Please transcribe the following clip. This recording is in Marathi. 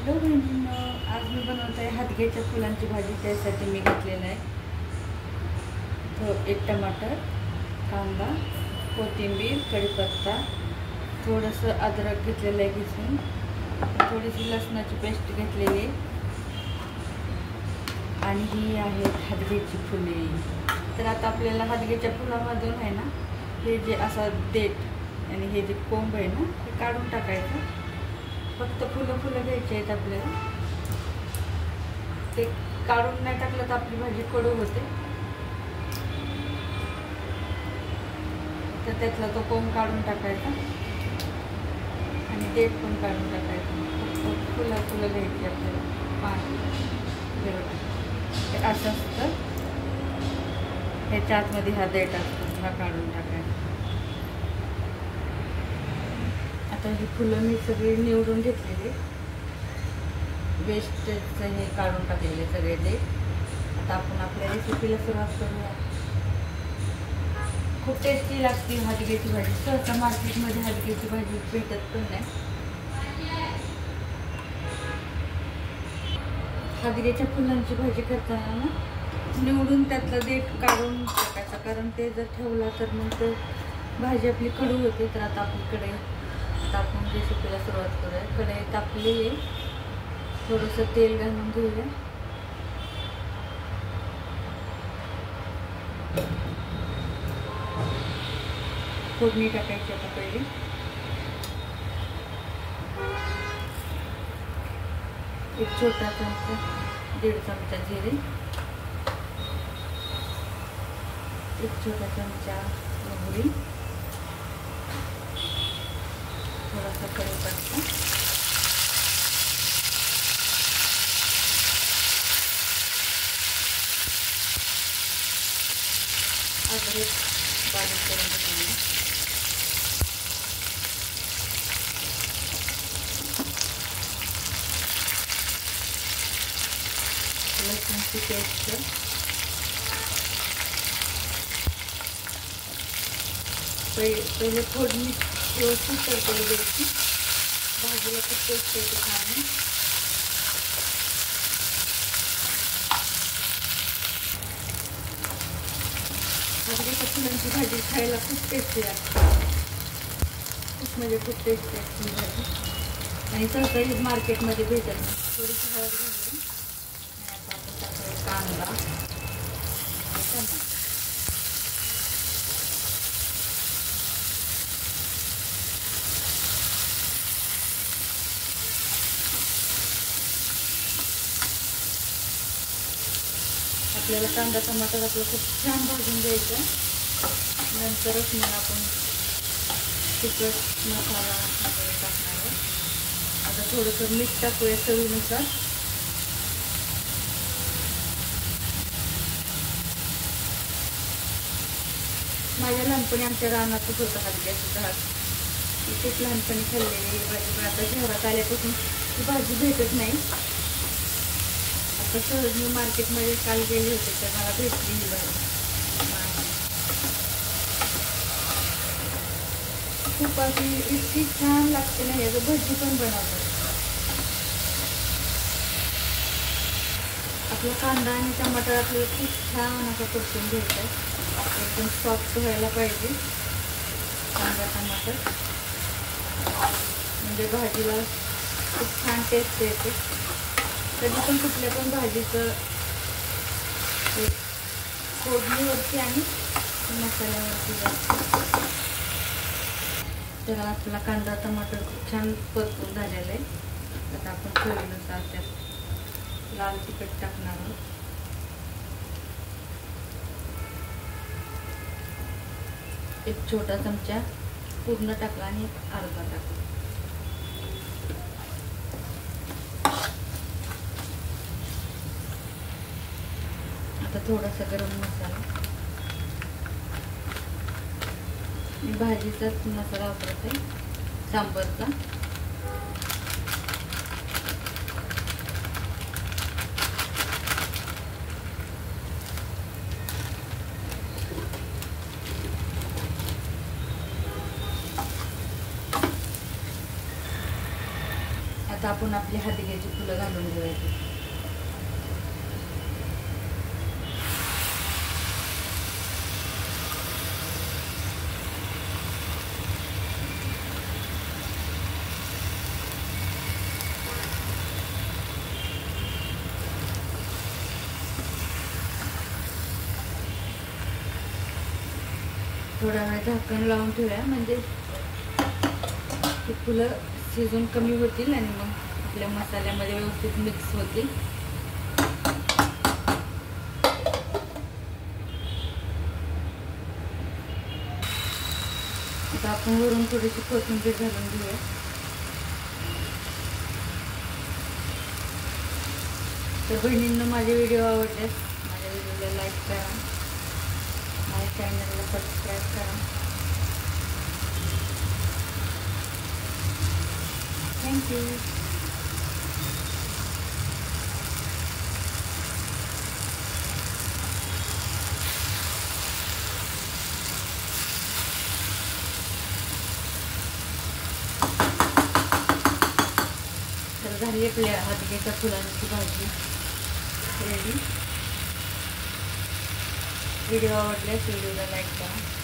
हॅलो बहिणींनो, आज मी बनवत आहे हादग्याच्या फुलांची भाजी. त्यासाठी मी घेतलेलं आहे एक टमाटर, कांदा, कोथिंबीर, कढीपत्ता, थोडंसं अद्रक घेतलेलं आहे घिसून, थोडीशी लसणाची पेस्ट घेतलेली आणि ही आहेत हादग्याची फुले. तर आता आपल्याला हादग्याच्या फुलामधून आहे ना, हे जे असा देठ आणि हे जे कोंब आहे ना, हे काढून टाकायचं. फक्त फुलं घ्यायची आहेत आपल्याला. ते काढून नाही टाकलं तर आपली भाजी कडू होते. तर त्यातला तो कोंब काढून टाकायचा आणि देठ पण काढून टाकायचं. फक्त फुलं घ्यायची आपल्याला. पाणी हे असं असतं. ह्याच्या आतमध्ये हा देठ असतो, हा काढून टाकायचा. आता ही फुलं मी सगळी निवडून घेतलेली, वेस्टचं हे काढून टाकलेले सगळे देठ. आता आपण आपल्या रेसिपीला सुरुवात करूया. खूप टेस्टी लागते हादग्याची भाजी. सहसा मार्केटमध्ये हादग्याची भाजी भेटत पण नाही. हादग्याच्या फुलांची भाजी करताना ना, निवडून त्यातलं देठ काढून टाकायचं, कारण ते जर ठेवला तर मग ते भाजी आपली कडू होते. तर आता आपल्याकडे आपण रेसिपीला सुरुवात करूया. कढई तापली आहे, थोडंसं तेल घालून घेऊया. फोडणी टाकायची आता पहिले. एक छोटा चमचा, 1.5 चमचा जिरे, 1 छोटा चमचा मोहरी, थोडासा कढीपत्ता, अद्रक बारीक करून घेतलेली, लसूणची पेस्ट, पहिले फोडणी व्यवस्थित करतो द्यायची. भाजीला खूप टेस्ट येते खाणे. हादग्याच्या फुलांची भाजी खायला खूप टेस्टी लागते. खूप म्हणजे खूप टेस्टी असते ही भाजी. आणि सहसा मार्केटमध्ये भेटत नाही. थोडीशी हळद घालून आणि आता आपण टाकूया कांदा आणि टमाटर. आपल्याला कांदा टमाटर आपलं खूप छान भाजून द्यायचं. नंतरच मग आपण तिखट मसाला वगैरे टाकणार. आता थोडंसं मीठ टाकूया चवीनुसार. माझ्या लहानपणी आमच्या रानातच होतं हादग्याचं झाड. खूप लहानपणी खाल्लेली ही भाजी, पण आता शहरात आल्यापासून ही भाजी भेटत नाही. आता सहज मी मार्केटमध्ये काल गेले होते तर मला भेटली ही भाजी. खूप अशी इतकी छान लागते ना. याचं भजी पण बनवतात. आपला कांदा आणि टमाटर आपल्याला खूप छान असं परतून घ्यायचं आहे. एकदम सॉफ्ट व्हायला पाहिजे कांदा टमाटर, म्हणजे भाजीला खूप छान टेस्ट येते. कधी पण कुठल्या पण भाजीचं फोडणीवरती आणि मसाल्यावरती जास्त. तर आपला कांदा टमाटर खूप छान परतून झालेला आहे. आता आपण चवीनुसार त्यात लाल तिखट टाकणार आहोत. एक छोटा चमचा पूर्ण टाकला आणि अर्धा टाकला. आता थोडासा गरम मसाला. मी भाजीचाच मसाला वापरते, सांबरचा. आता आपण आपली हातग्याची फुलं घालून ठेवायची. थोडा वेळ झाकण लावून ठेवूया, म्हणजे ती फुलं शिजून कमी होतील आणि मग आपल्या मसाल्यामध्ये व्यवस्थित मिक्स होतील. आता आपण वरून थोडीशी कोथिंबीर घालून घेऊया. तर बहिणींना माझे व्हिडिओ आवडल्यास माझ्या व्हिडिओला लाईक करा, माझ्या चॅनलला सबस्क्राईब करा. थँक्यू. तर झाली आपल्या हातग्याच्या फुलांची भाजी रेडी. व्हिडिओ आवडल्यास व्हिडिओला लाईक करा.